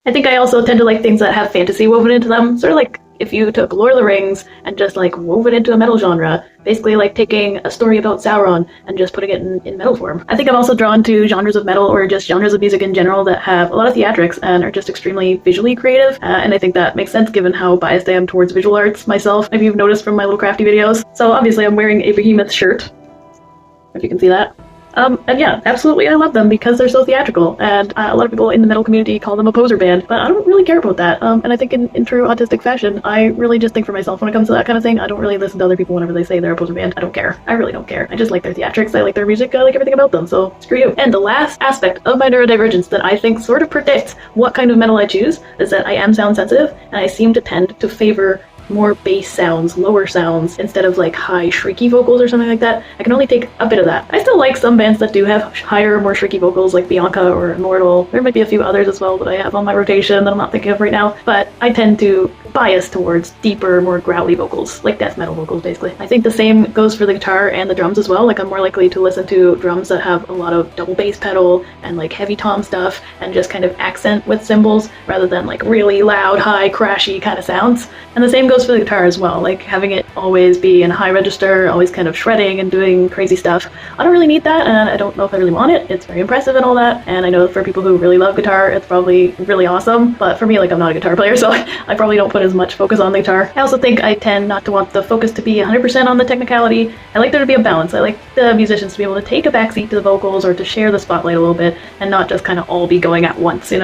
I think I also tend to like things that have fantasy woven into them, sort of like if you took Lord of the Rings and just like wove it into a metal genre, basically like taking a story about Sauron and just putting it in metal form. I think I'm also drawn to genres of metal or just genres of music in general that have a lot of theatrics and are just extremely visually creative, and I think that makes sense given how biased I am towards visual arts myself, if you've noticed from my little crafty videos. So obviously I'm wearing a Behemoth shirt, if you can see that. And yeah, absolutely I love them because they're so theatrical, and a lot of people in the metal community call them a poser band, but I don't really care about that. And I think in true autistic fashion, I really just think for myself when it comes to that kind of thing. I don't really listen to other people whenever they say they're a poser band. I don't care. I really don't care. I just like their theatrics, I like their music, I like everything about them, so screw you. And the last aspect of my neurodivergence that I think sort of predicts what kind of metal I choose is that I am sound sensitive, and I seem to tend to favor more bass sounds, lower sounds, instead of like high shrieky vocals or something like that. I can only take a bit of that. I still like some bands that do have higher, more shrieky vocals like Bianca or Immortal. There might be a few others as well that I have on my rotation that I'm not thinking of right now, but I tend to bias towards deeper, more growly vocals, like death metal vocals basically. I think the same goes for the guitar and the drums as well. Like I'm more likely to listen to drums that have a lot of double bass pedal and like heavy tom stuff and just kind of accent with cymbals rather than like really loud, high, crashy kind of sounds. And the same goes for the guitar as well, like having it always be in high register, always kind of shredding and doing crazy stuff. I don't really need that, and I don't know if I really want it. It's very impressive and all that, and I know for people who really love guitar, it's probably really awesome, but for me, like I'm not a guitar player, so I probably don't put as much focus on the guitar. I also think I tend not to want the focus to be 100% on the technicality. I like there to be a balance. I like the musicians to be able to take a backseat to the vocals or to share the spotlight a little bit and not just kind of all be going at once, you know?